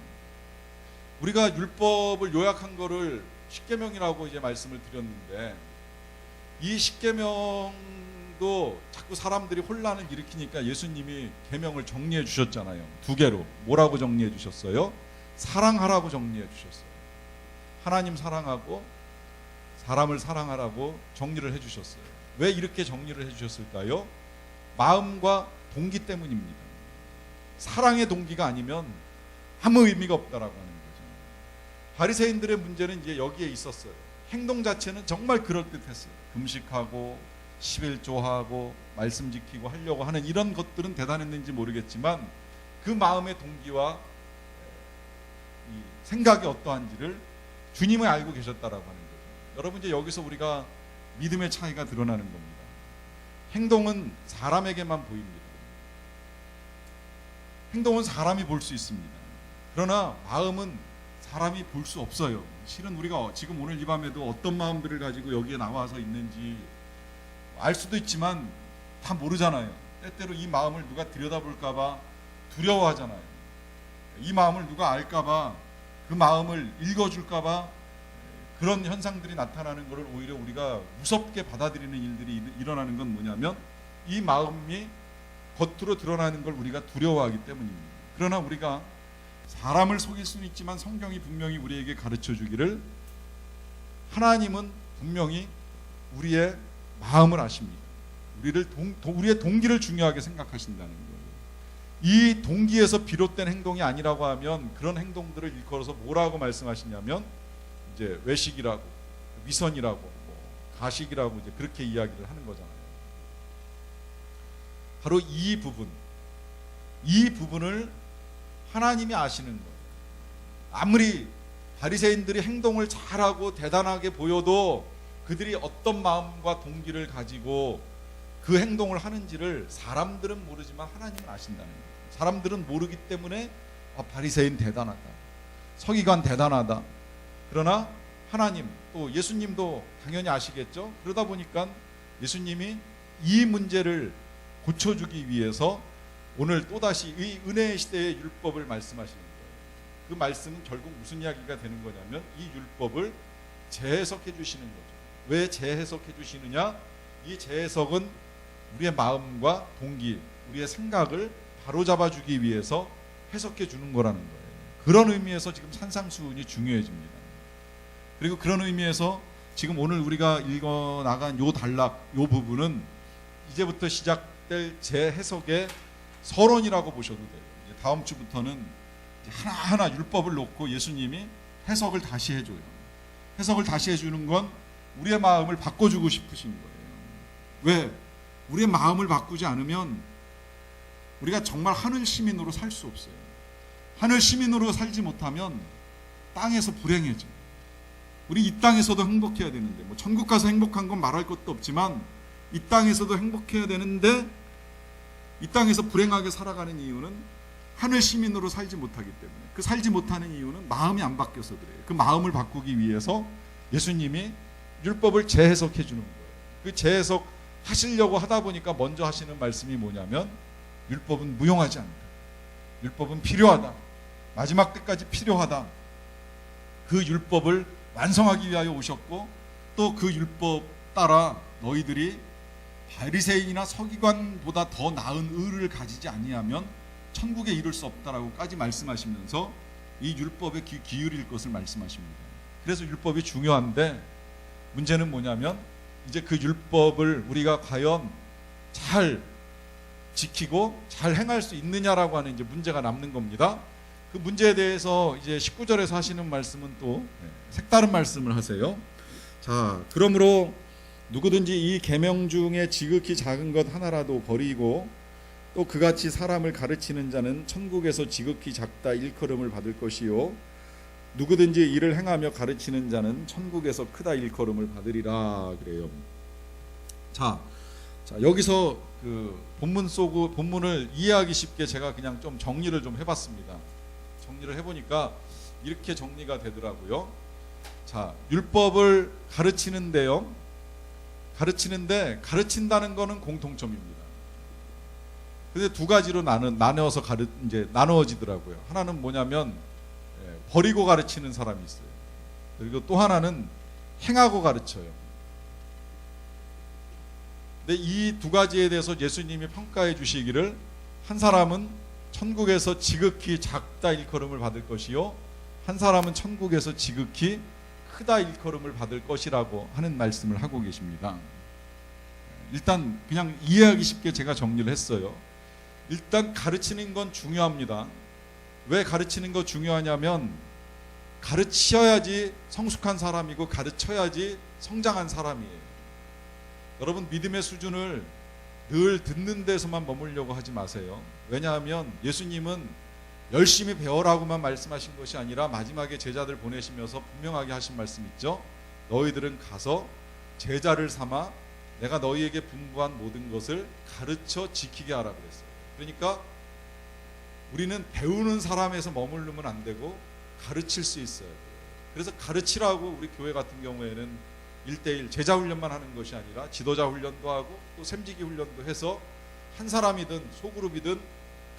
Speaker 1: 우리가 율법을 요약한 거를 십계명이라고 이제 말씀을 드렸는데 이 십계명도 자꾸 사람들이 혼란을 일으키니까 예수님이 계명을 정리해 주셨잖아요. 두 개로. 뭐라고 정리해 주셨어요? 사랑하라고 정리해 주셨어요. 하나님 사랑하고 사람을 사랑하라고 정리를 해 주셨어요. 왜 이렇게 정리를 해 주셨을까요? 마음과 동기 때문입니다. 사랑의 동기가 아니면 아무 의미가 없다라고 하는 거죠. 바리새인들의 문제는 이제 여기에 있었어요. 행동 자체는 정말 그럴듯했어요. 금식하고 11조하고 말씀 지키고 하려고 하는 이런 것들은 대단했는지 모르겠지만 그 마음의 동기와 이 생각이 어떠한지를 주님은 알고 계셨다라고 하는 거죠. 여러분, 이제 여기서 우리가 믿음의 차이가 드러나는 겁니다. 행동은 사람에게만 보입니다. 행동은 사람이 볼 수 있습니다. 그러나 마음은 사람이 볼 수 없어요. 실은 우리가 지금 오늘 이 밤에도 어떤 마음들을 가지고 여기에 나와서 있는지 알 수도 있지만 다 모르잖아요. 때때로 이 마음을 누가 들여다볼까봐 두려워하잖아요. 이 마음을 누가 알까봐, 그 마음을 읽어줄까봐 그런 현상들이 나타나는 것을 오히려 우리가 무섭게 받아들이는 일들이 일어나는 건 뭐냐면 이 마음이 겉으로 드러나는 걸 우리가 두려워하기 때문입니다. 그러나 우리가 사람을 속일 수는 있지만 성경이 분명히 우리에게 가르쳐 주기를 하나님은 분명히 우리의 마음을 아십니다. 우리의 동기를 중요하게 생각하신다는 거예요. 이 동기에서 비롯된 행동이 아니라고 하면 그런 행동들을 일컬어서 뭐라고 말씀하시냐면 이제 외식이라고, 위선이라고, 가식이라고 이제 그렇게 이야기를 하는 거잖아요. 바로 이 부분을 하나님이 아시는 거예요. 아무리 바리새인들이 행동을 잘하고 대단하게 보여도 그들이 어떤 마음과 동기를 가지고 그 행동을 하는지를 사람들은 모르지만 하나님은 아신다는 거예요. 사람들은 모르기 때문에 바리새인 대단하다, 서기관 대단하다. 그러나 하나님, 또 예수님도 당연히 아시겠죠. 그러다 보니까 예수님이 이 문제를 고쳐주기 위해서 오늘 또다시 이 은혜의 시대의 율법을 말씀하시는 거예요. 그 말씀은 결국 무슨 이야기가 되는 거냐면 이 율법을 재해석해 주시는 거죠. 왜 재해석해 주시느냐? 이 재해석은 우리의 마음과 동기, 우리의 생각을 바로잡아 주기 위해서 해석해 주는 거라는 거예요. 그런 의미에서 지금 산상수훈이 중요해집니다. 그리고 그런 의미에서 지금 오늘 우리가 읽어 나간 요 단락, 요 부분은 이제부터 시작될 재해석의 서론이라고 보셔도 돼요. 이제 다음 주부터는 하나하나 율법을 놓고 예수님이 해석을 다시 해줘요. 해석을 다시 해주는 건 우리의 마음을 바꿔주고 싶으신 거예요. 왜? 우리의 마음을 바꾸지 않으면 우리가 정말 하늘 시민으로 살 수 없어요. 하늘 시민으로 살지 못하면 땅에서 불행해져. 우리 이 땅에서도 행복해야 되는데, 뭐 천국 가서 행복한 건 말할 것도 없지만 이 땅에서도 행복해야 되는데 이 땅에서 불행하게 살아가는 이유는 하늘 시민으로 살지 못하기 때문에, 그 살지 못하는 이유는 마음이 안 바뀌어서 그래요. 그 마음을 바꾸기 위해서 예수님이 율법을 재해석해 주는 거예요. 그 재해석 하시려고 하다 보니까 먼저 하시는 말씀이 뭐냐면 율법은 무용하지 않다. 율법은 필요하다. 마지막 때까지 필요하다. 그 율법을 완성하기 위하여 오셨고, 또 그 율법 따라 너희들이 바리새인이나 서기관보다 더 나은 의를 가지지 아니하면 천국에 이룰 수 없다라고까지 말씀하시면서 이 율법에 귀 기울일 것을 말씀하십니다. 그래서 율법이 중요한데 문제는 뭐냐면 이제 그 율법을 우리가 과연 잘 지키고 잘 행할 수 있느냐라고 하는 이제 문제가 남는 겁니다. 그 문제에 대해서 이제 19절에서 하시는 말씀은 또 색다른 말씀을 하세요. 자, 그러므로 누구든지 이 계명 중에 지극히 작은 것 하나라도 버리고 또 그같이 사람을 가르치는 자는 천국에서 지극히 작다 일컬음을 받을 것이요 누구든지 이를 행하며 가르치는 자는 천국에서 크다 일컬음을 받으리라 그래요. 자, 여기서 그 본문을 이해하기 쉽게 제가 그냥 좀 정리를 좀 해봤습니다. 정리를 해보니까 이렇게 정리가 되더라고요. 자, 율법을 가르치는데 가르친다는 거는 공통점입니다. 근데 두 가지로 나누어서 이제 나누어지더라고요. 하나는 뭐냐면 버리고 가르치는 사람이 있어요. 그리고 또 하나는 행하고 가르쳐요. 근데 이 두 가지에 대해서 예수님이 평가해 주시기를 한 사람은 천국에서 지극히 작다 일컬음을 받을 것이요 한 사람은 천국에서 지극히 크다 일컬음을 받을 것이라고 하는 말씀을 하고 계십니다. 일단 그냥 이해하기 쉽게 제가 정리를 했어요. 일단 가르치는 건 중요합니다. 왜 가르치는 거 중요하냐면 가르쳐야지 성숙한 사람이고 가르쳐야지 성장한 사람이에요. 여러분 믿음의 수준을 늘 듣는 데서만 머물려고 하지 마세요. 왜냐하면 예수님은 열심히 배워라고만 말씀하신 것이 아니라 마지막에 제자들 보내시면서 분명하게 하신 말씀 있죠. 너희들은 가서 제자를 삼아 내가 너희에게 분부한 모든 것을 가르쳐 지키게 하라 그랬어요. 그러니까 우리는 배우는 사람에서 머무르면 안 되고 가르칠 수 있어야 돼요. 그래서 가르치라고 우리 교회 같은 경우에는 1:1 제자 훈련만 하는 것이 아니라 지도자 훈련도 하고 또 샘지기 훈련도 해서 한 사람이든 소그룹이든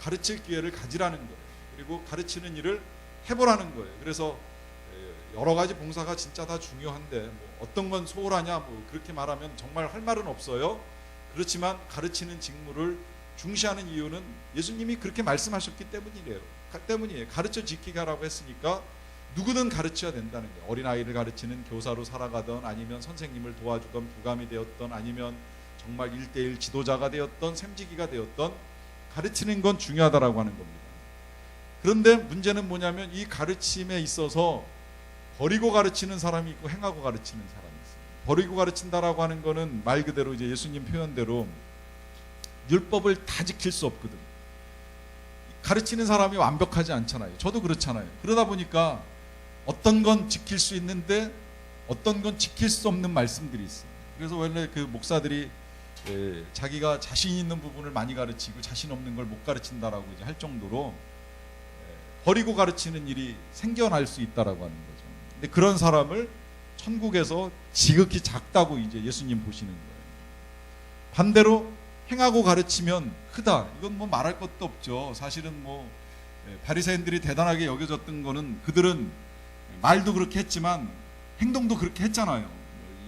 Speaker 1: 가르칠 기회를 가지라는 거예요. 그리고 가르치는 일을 해보라는 거예요. 그래서 여러 가지 봉사가 진짜 다 중요한데 뭐 어떤 건 소홀하냐 뭐 그렇게 말하면 정말 할 말은 없어요. 그렇지만 가르치는 직무를 중시하는 이유는 예수님이 그렇게 말씀하셨기 때문이에요. 가르쳐 지키게 하라고 했으니까 누구든 가르쳐야 된다는 거예요. 어린아이를 가르치는 교사로 살아가던 아니면 선생님을 도와주던 부감이 되었던 아니면 정말 1:1 지도자가 되었던 샘지기가 되었던 가르치는 건 중요하다라고 하는 겁니다. 그런데 문제는 뭐냐면 이 가르침에 있어서 버리고 가르치는 사람이 있고 행하고 가르치는 사람이 있어요. 버리고 가르친다라고 하는 거는 말 그대로 이제 예수님 표현대로 율법을 다 지킬 수 없거든. 가르치는 사람이 완벽하지 않잖아요. 저도 그렇잖아요. 그러다 보니까 어떤 건 지킬 수 있는데 어떤 건 지킬 수 없는 말씀들이 있어요. 그래서 원래 그 목사들이 자기가 자신 있는 부분을 많이 가르치고 자신 없는 걸 못 가르친다라고 이제 할 정도로 버리고 가르치는 일이 생겨날 수 있다라고 하는 거죠. 근데 그런 사람을 천국에서 지극히 작다고 이제 예수님 보시는 거예요. 반대로 행하고 가르치면 크다. 이건 뭐 말할 것도 없죠. 사실은 뭐 바리새인들이 대단하게 여겨졌던 거는 그들은 말도 그렇게 했지만 행동도 그렇게 했잖아요.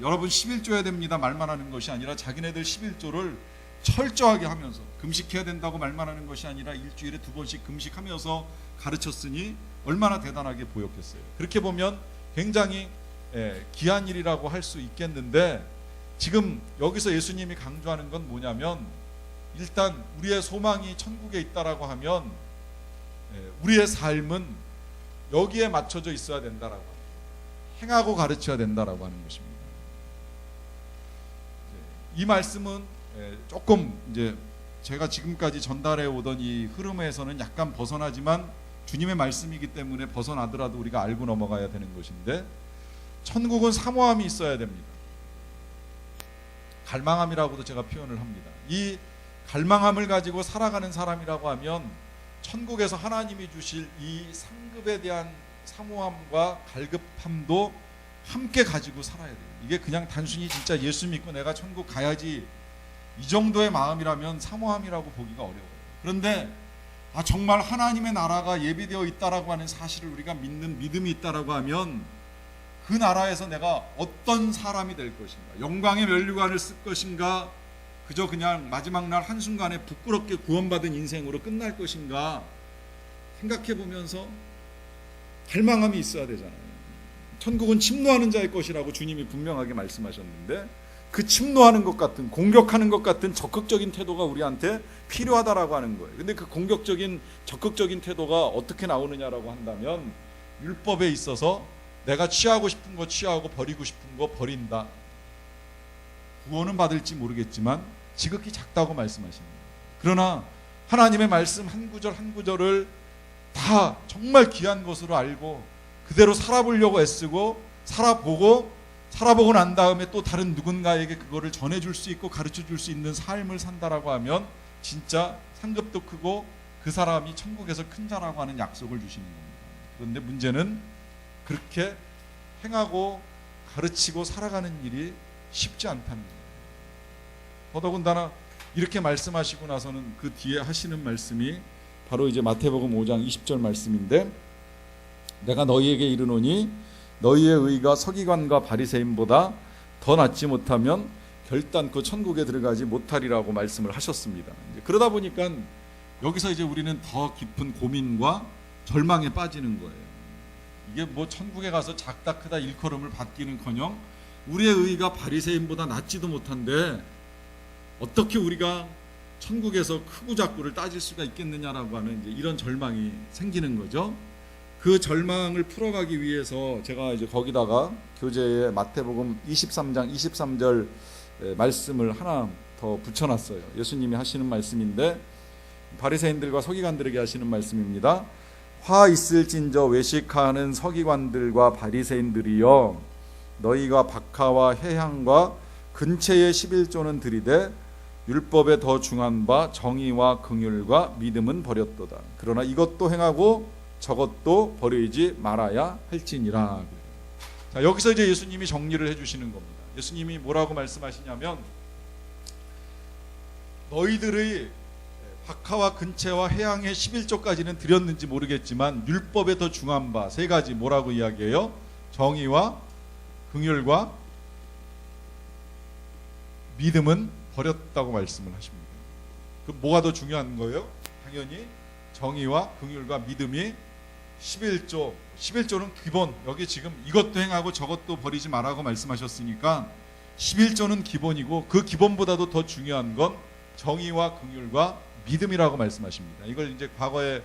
Speaker 1: 여러분 11조 해야 됩니다 말만 하는 것이 아니라 자기네들 11조를 철저하게 하면서 금식해야 된다고 말만 하는 것이 아니라 일주일에 2번씩 금식하면서 가르쳤으니 얼마나 대단하게 보였겠어요. 그렇게 보면 굉장히 귀한 일이라고 할 수 있겠는데 지금 여기서 예수님이 강조하는 건 뭐냐면 일단 우리의 소망이 천국에 있다라고 하면 우리의 삶은 여기에 맞춰져 있어야 된다라고 합니다. 행하고 가르쳐야 된다라고 하는 것입니다. 이 말씀은 조금 이제 제가 지금까지 전달해 오던 이 흐름에서는 약간 벗어나지만 주님의 말씀이기 때문에 벗어나더라도 우리가 알고 넘어가야 되는 것인데 천국은 사모함이 있어야 됩니다. 갈망함이라고도 제가 표현을 합니다. 이 갈망함을 가지고 살아가는 사람이라고 하면 천국에서 하나님이 주실 이 상급에 대한 사모함과 갈급함도 함께 가지고 살아야 돼요. 이게 그냥 단순히 진짜 예수 믿고 내가 천국 가야지 이 정도의 마음이라면 사모함이라고 보기가 어려워요. 그런데 정말 하나님의 나라가 예비되어 있다라고 하는 사실을 우리가 믿는 믿음이 있다라고 하면 그 나라에서 내가 어떤 사람이 될 것인가, 영광의 면류관을 쓸 것인가, 그저 그냥 마지막 날 한순간에 부끄럽게 구원받은 인생으로 끝날 것인가 생각해 보면서 갈망함이 있어야 되잖아요. 천국은 침노하는 자의 것이라고 주님이 분명하게 말씀하셨는데 그 침노하는 것 같은, 공격하는 것 같은 적극적인 태도가 우리한테 필요하다라고 하는 거예요. 근데 그 공격적인 적극적인 태도가 어떻게 나오느냐라고 한다면 율법에 있어서 내가 취하고 싶은 거 취하고 버리고 싶은 거 버린다. 구원은 받을지 모르겠지만 지극히 작다고 말씀하십니다. 그러나 하나님의 말씀 한 구절 한 구절을 다 정말 귀한 것으로 알고 그대로 살아보려고 애쓰고 살아보고 난 다음에 또 다른 누군가에게 그거를 전해줄 수 있고 가르쳐줄 수 있는 삶을 산다라고 하면 진짜 상급도 크고 그 사람이 천국에서 큰 자라고 하는 약속을 주시는 겁니다. 그런데 문제는 그렇게 행하고 가르치고 살아가는 일이 쉽지 않다는 거예요. 더더군다나 이렇게 말씀하시고 나서는 그 뒤에 하시는 말씀이 바로 이제 마태복음 5장 20절 말씀인데 내가 너희에게 이르노니 너희의 의가 서기관과 바리새인보다 더 낫지 못하면 결단코 천국에 들어가지 못하리라고 말씀을 하셨습니다. 그러다 보니까 여기서 이제 우리는 더 깊은 고민과 절망에 빠지는 거예요. 이게 뭐 천국에 가서 작다 크다 일컬음을 받기는커녕 우리의 의가 바리새인보다 낫지도 못한데 어떻게 우리가 천국에서 크고 작고를 따질 수가 있겠느냐라고 하는 이제 이런 절망이 생기는 거죠. 그 절망을 풀어가기 위해서 제가 이제 거기다가 교재에 마태복음 23장 23절 말씀을 하나 더 붙여놨어요. 예수님이 하시는 말씀인데 바리새인들과 서기관들에게 하시는 말씀입니다. 화 있을진저 외식하는 서기관들과 바리새인들이여, 너희가 박하와 해향과 근체의 11조는 들이되 율법에 더 중한 바 정의와 긍휼과 믿음은 버렸도다. 그러나 이것도 행하고 저것도 버리지 말아야 할지니라. 자, 여기서 이제 예수님이 정리를 해주시는 겁니다. 예수님이 뭐라고 말씀하시냐면, 너희들의 박하와 근체와 해양의 11조까지는 드렸는지 모르겠지만 율법에 더 중한 바 세 가지 뭐라고 이야기해요? 정의와 긍휼과 믿음은 버렸다고 말씀을 하십니다. 그 뭐가 더 중요한 거예요? 당연히 정의와 긍휼과 믿음이 11조는 기본. 여기 지금 이것도 행하고 저것도 버리지 말라고 말씀하셨으니까 11조는 기본이고 그 기본보다도 더 중요한 건 정의와 긍휼과 믿음이라고 말씀하십니다. 이걸 이제 과거에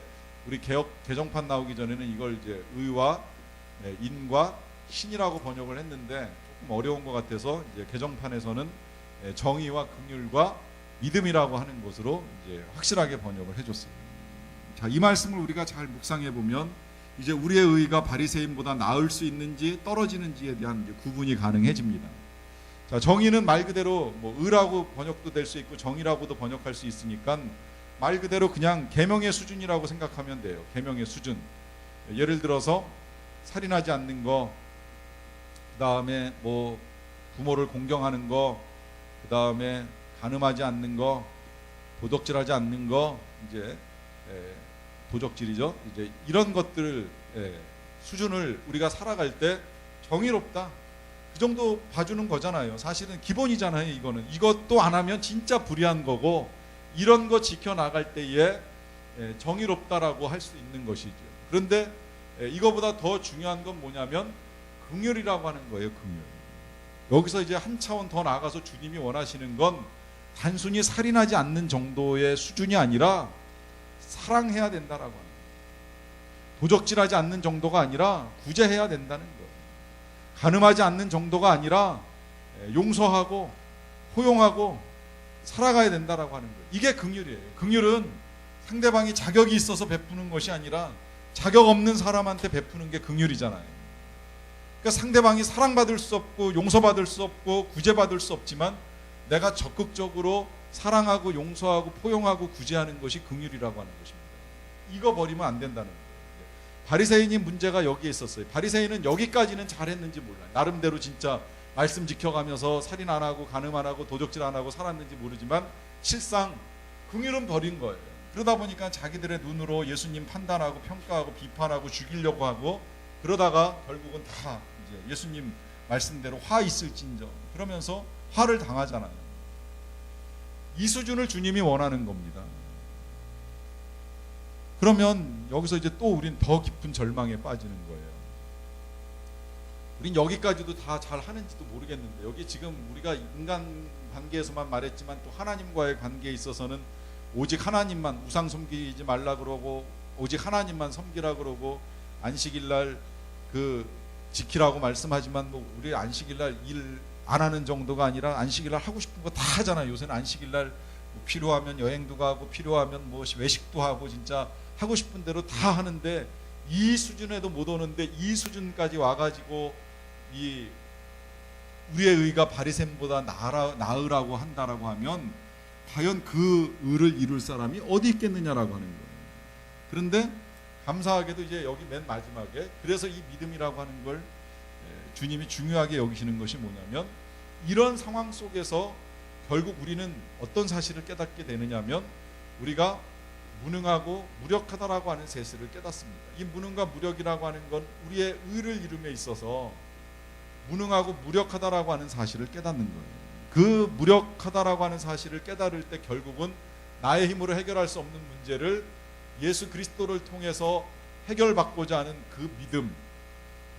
Speaker 1: 우리 개정판 나오기 전에는 이걸 이제 의와 인과 신이라고 번역을 했는데 조금 어려운 것 같아서 이제 개정판에서는 정의와 긍휼과 믿음이라고 하는 것으로 이제 확실하게 번역을 해줬어요. 자, 이 말씀을 우리가 잘 묵상해 보면 이제 우리의 의가 바리새인보다 나을 수 있는지 떨어지는지에 대한 이제 구분이 가능해집니다. 자, 정의는 말 그대로 뭐 의라고 번역도 될 수 있고 정의라고도 번역할 수 있으니까 말 그대로 그냥 계명의 수준이라고 생각하면 돼요. 계명의 수준. 예를 들어서 살인하지 않는 거, 그 다음에 뭐 부모를 공경하는 거, 그 다음에 간음하지 않는 거, 도적질하지 않는 거, 이제 도적질이죠. 이제 이런 것들 수준을 우리가 살아갈 때 정의롭다. 그 정도 봐주는 거잖아요. 사실은 기본이잖아요. 이것도 안 하면 진짜 불의한 거고, 이런 거 지켜나갈 때에 정의롭다라고 할 수 있는 것이죠. 그런데 이거보다 더 중요한 건 뭐냐면 긍휼이라고 하는 거예요. 긍휼. 여기서 이제 한 차원 더 나아가서 주님이 원하시는 건 단순히 살인하지 않는 정도의 수준이 아니라 사랑해야 된다라고 하는 거예요. 도적질하지 않는 정도가 아니라 구제해야 된다는 거예요. 간음하지 않는 정도가 아니라 용서하고 포용하고 살아가야 된다라고 하는 거예요. 이게 긍휼이에요. 긍휼은 상대방이 자격이 있어서 베푸는 것이 아니라 자격 없는 사람한테 베푸는 게 긍휼이잖아요. 그러니까 상대방이 사랑받을 수 없고 용서받을 수 없고 구제받을 수 없지만 내가 적극적으로 사랑하고 용서하고 포용하고 구제하는 것이 긍휼이라고 하는 것입니다. 이거 버리면 안 된다는 거예요. 바리새인이 문제가 여기에 있었어요. 바리새인은 여기까지는 잘했는지 몰라요. 나름대로 진짜 말씀 지켜가면서 살인 안 하고 간음 안 하고 도적질 안 하고 살았는지 모르지만 실상 긍휼은 버린 거예요. 그러다 보니까 자기들의 눈으로 예수님 판단하고 평가하고 비판하고 죽이려고 하고, 그러다가 결국은 다 이제 예수님 말씀대로 화 있을진저 그러면서 화를 당하잖아요. 이 수준을 주님이 원하는 겁니다. 그러면 여기서 이제 또 우린 더 깊은 절망에 빠지는 거예요. 우린 여기까지도 다 잘 하는지도 모르겠는데, 여기 지금 우리가 인간 관계에서만 말했지만 또 하나님과의 관계에 있어서는 오직 하나님만, 우상 섬기지 말라 그러고 오직 하나님만 섬기라 그러고, 안식일날 그 지키라고 말씀하지만 뭐 우리 안식일날 일 안 하는 정도가 아니라 안식일날 하고 싶은 거 다 하잖아요. 요새는 안식일날 뭐 필요하면 여행도 가고 필요하면 뭐 외식도 하고 진짜 하고 싶은 대로 다 하는데, 이 수준에도 못 오는데 이 수준까지 와가지고 이 우리의 의가 바리새인보다 나으라고 한다라고 하면 과연 그 의를 이룰 사람이 어디 있겠느냐라고 하는 거예요. 그런데 감사하게도 이제 여기 맨 마지막에, 그래서 이 믿음이라고 하는 걸 주님이 중요하게 여기시는 것이 뭐냐면, 이런 상황 속에서 결국 우리는 어떤 사실을 깨닫게 되느냐면, 우리가 무능하고 무력하다라고 하는 사실을 깨닫습니다. 이 무능과 무력이라고 하는 건 우리의 의를 이룸에 있어서 무능하고 무력하다라고 하는 사실을 깨닫는 거예요. 그 무력하다라고 하는 사실을 깨달을 때 결국은 나의 힘으로 해결할 수 없는 문제를 예수 그리스도를 통해서 해결받고자 하는 그 믿음,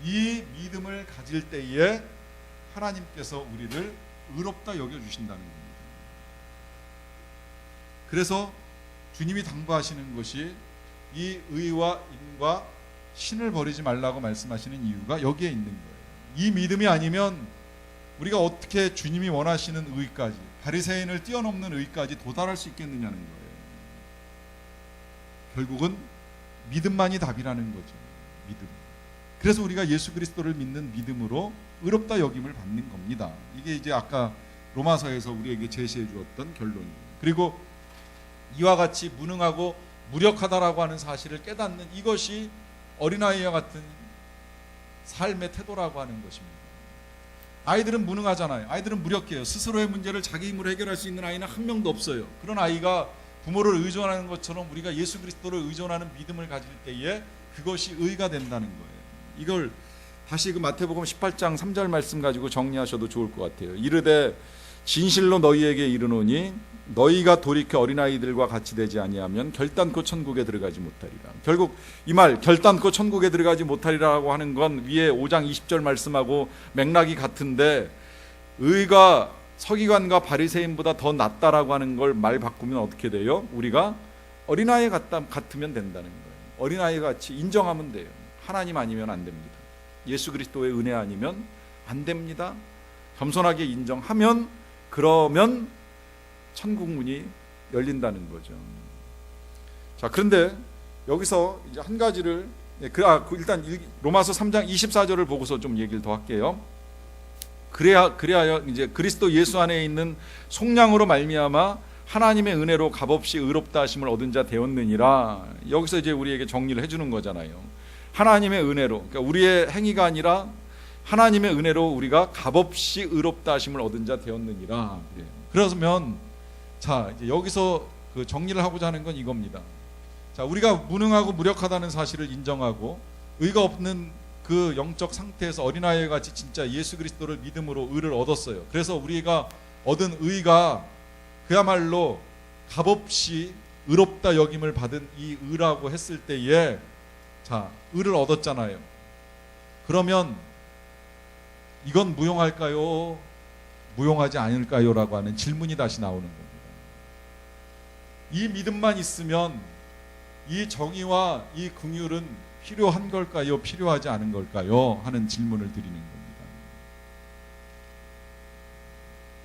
Speaker 1: 이 믿음을 가질 때에 하나님께서 우리를 의롭다 여겨주신다는 겁니다. 그래서 주님이 당부하시는 것이 이 의와 인과 신을 버리지 말라고 말씀하시는 이유가 여기에 있는 거예요. 이 믿음이 아니면 우리가 어떻게 주님이 원하시는 의까지, 바리새인을 뛰어넘는 의까지 도달할 수 있겠느냐는 거예요. 결국은 믿음만이 답이라는 거죠. 믿음. 그래서 우리가 예수 그리스도를 믿는 믿음으로 의롭다 여김을 받는 겁니다. 이게 이제 아까 로마서에서 우리에게 제시해 주었던 결론이에요. 그리고 이와 같이 무능하고 무력하다라고 하는 사실을 깨닫는 이것이 어린아이와 같은 삶의 태도라고 하는 것입니다. 아이들은 무능하잖아요. 아이들은 무력해요. 스스로의 문제를 자기 힘으로 해결할 수 있는 아이는 한 명도 없어요. 그런 아이가 부모를 의존하는 것처럼 우리가 예수 그리스도를 의존하는 믿음을 가질 때에 그것이 의가 된다는 거예요. 이걸 다시 그 마태복음 18장 3절 말씀 가지고 정리하셔도 좋을 것 같아요. 이르되 진실로 너희에게 이르노니 너희가 돌이켜 어린아이들과 같이 되지 아니하면 결단코 천국에 들어가지 못하리라. 결국 이 말 결단코 천국에 들어가지 못하리라고 하는 건 위에 5장 20절 말씀하고 맥락이 같은데, 의가 서기관과 바리새인보다 더 낫다라고 하는 걸 말 바꾸면 어떻게 돼요? 우리가 어린아이 같으면 된다는 거예요. 어린아이 같이 인정하면 돼요. 하나님 아니면 안 됩니다. 예수 그리스도의 은혜 아니면 안 됩니다. 겸손하게 인정하면, 그러면 천국 문이 열린다는 거죠. 자, 그런데 여기서 이제 한 가지를 일단 로마서 3장 24절을 보고서 좀 얘기를 더 할게요. 그래야 이제 그리스도 예수 안에 있는 속량으로 말미암아 하나님의 은혜로 값없이 의롭다 하심을 얻은 자 되었느니라. 여기서 이제 우리에게 정리를 해주는 거잖아요. 하나님의 은혜로, 그러니까 우리의 행위가 아니라 하나님의 은혜로 우리가 값없이 의롭다 하심을 얻은 자 되었느니라. 그러면 자, 이제 여기서 그 정리를 하고자 하는 건 이겁니다. 자, 우리가 무능하고 무력하다는 사실을 인정하고 의가 없는 그 영적 상태에서 어린아이 같이 진짜 예수 그리스도를 믿음으로 의를 얻었어요. 그래서 우리가 얻은 의가 그야말로 값없이 의롭다 여김을 받은 이 의라고 했을 때에, 자, 의를 얻었잖아요. 그러면 이건 무용할까요? 무용하지 않을까요? 라고 하는 질문이 다시 나오는 겁니다. 이 믿음만 있으면 이 정의와 이 긍휼은 필요한 걸까요? 필요하지 않은 걸까요? 하는 질문을 드리는 겁니다.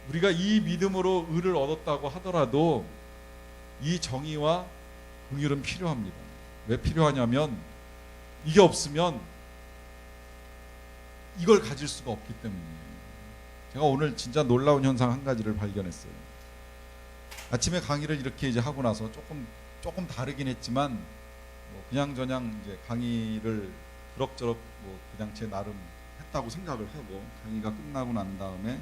Speaker 1: 우리가 이 믿음으로 의를 얻었다고 하더라도 이 정의와 긍휼은 필요합니다. 왜 필요하냐면 이게 없으면 이걸 가질 수가 없기 때문이에요. 제가 오늘 진짜 놀라운 현상 한 가지를 발견했어요. 아침에 강의를 이렇게 이제 하고 나서 조금 다르긴 했지만 뭐 그냥저냥 이제 강의를 그럭저럭 뭐 그냥 제 나름 했다고 생각을 하고, 강의가 끝나고 난 다음에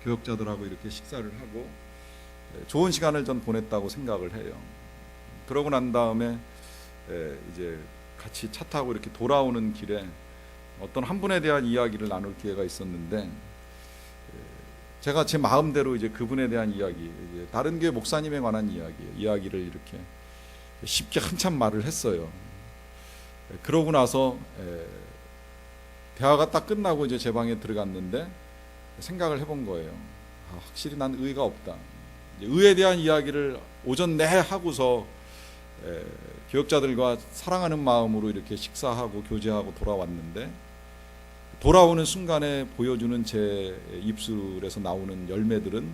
Speaker 1: 교역자들하고 이렇게 식사를 하고 좋은 시간을 전 보냈다고 생각을 해요. 그러고 난 다음에 이제 같이 차 타고 이렇게 돌아오는 길에 어떤 한 분에 대한 이야기를 나눌 기회가 있었는데, 제가 제 마음대로 이제 그분에 대한 이야기, 이제 다른 교회 목사님에 관한 이야기를 이렇게 쉽게 한참 말을 했어요. 그러고 나서 대화가 딱 끝나고 이제 제 방에 들어갔는데 생각을 해본 거예요. 확실히 난 의가 없다. 의에 대한 이야기를 오전 내내 하고서 교역자들과 사랑하는 마음으로 이렇게 식사하고 교제하고 돌아왔는데, 돌아오는 순간에 보여주는 제 입술에서 나오는 열매들은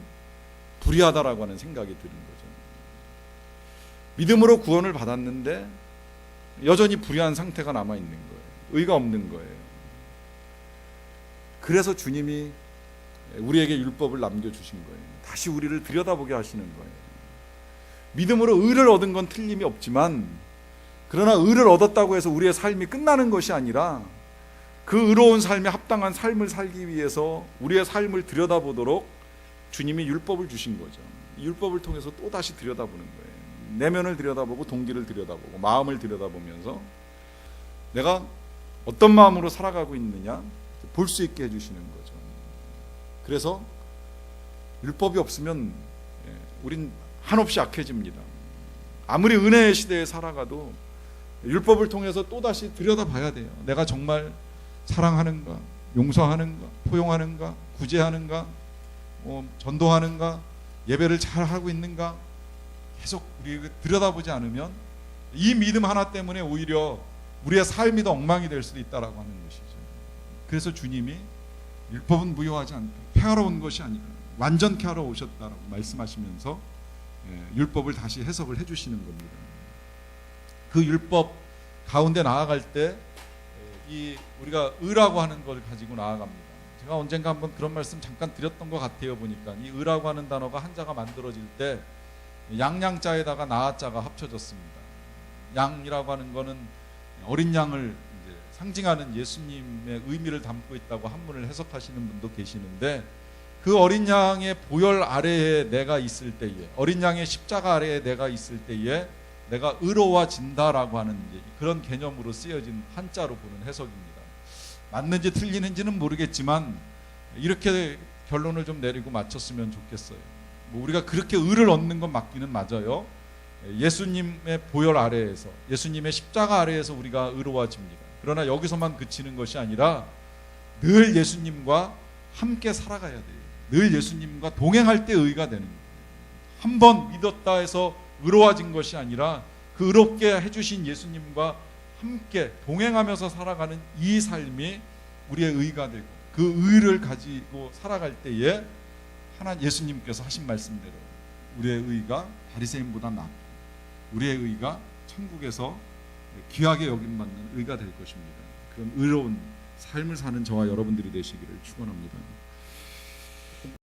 Speaker 1: 불의하다라고 하는 생각이 드는 거죠. 믿음으로 구원을 받았는데 여전히 불의한 상태가 남아있는 거예요. 의가 없는 거예요. 그래서 주님이 우리에게 율법을 남겨주신 거예요. 다시 우리를 들여다보게 하시는 거예요. 믿음으로 의를 얻은 건 틀림이 없지만, 그러나 의를 얻었다고 해서 우리의 삶이 끝나는 것이 아니라 그 의로운 삶에 합당한 삶을 살기 위해서 우리의 삶을 들여다보도록 주님이 율법을 주신 거죠. 이 율법을 통해서 또 다시 들여다보는 거예요. 내면을 들여다보고 동기를 들여다보고 마음을 들여다보면서 내가 어떤 마음으로 살아가고 있느냐 볼 수 있게 해주시는 거죠. 그래서 율법이 없으면 우린 한없이 악해집니다. 아무리 은혜의 시대에 살아가도 율법을 통해서 또다시 들여다봐야 돼요. 내가 정말 사랑하는가, 용서하는가, 포용하는가, 구제하는가, 전도하는가, 예배를 잘 하고 있는가, 계속 우리 들여다보지 않으면 이 믿음 하나 때문에 오히려 우리의 삶이 더 엉망이 될 수도 있다라고 하는 것이죠. 그래서 주님이 율법은 무효하지 않다, 폐하러 온 것이 아니라 완전케 하러 오셨다라고 말씀하시면서 율법을 다시 해석을 해주시는 겁니다. 그 율법 가운데 나아갈 때 이 우리가 의라고 하는 걸 가지고 나아갑니다. 제가 언젠가 한번 그런 말씀 잠깐 드렸던 것 같아요. 보니까 이 의라고 하는 단어가 한자가 만들어질 때 양양자에다가 나아자가 합쳐졌습니다. 양이라고 하는 거는 어린 양을 이제 상징하는 예수님의 의미를 담고 있다고 한문을 해석하시는 분도 계시는데, 그 어린 양의 보혈 아래에 내가 있을 때에, 어린 양의 십자가 아래에 내가 있을 때에 내가 의로워진다라고 하는 이제 그런 개념으로 쓰여진 한자로 보는 해석입니다. 맞는지 틀리는지는 모르겠지만 이렇게 결론을 좀 내리고 마쳤으면 좋겠어요. 뭐 우리가 그렇게 의를 얻는 건 맞기는 맞아요. 예수님의 보혈 아래에서, 예수님의 십자가 아래에서 우리가 의로워집니다. 그러나 여기서만 그치는 것이 아니라 늘 예수님과 함께 살아가야 돼요. 늘 예수님과 동행할 때 의가 되는 거예요. 한 번 믿었다 해서 의로워진 것이 아니라 그 의롭게 해주신 예수님과 함께 동행하면서 살아가는 이 삶이 우리의 의가 되고, 그 의를 가지고 살아갈 때에 예수님께서 하신 말씀대로 우리의 의가 바리새인보다 낫고 우리의 의가 천국에서 귀하게 여김받는 의가 될 것입니다. 그런 의로운 삶을 사는 저와 여러분들이 되시기를 축원합니다.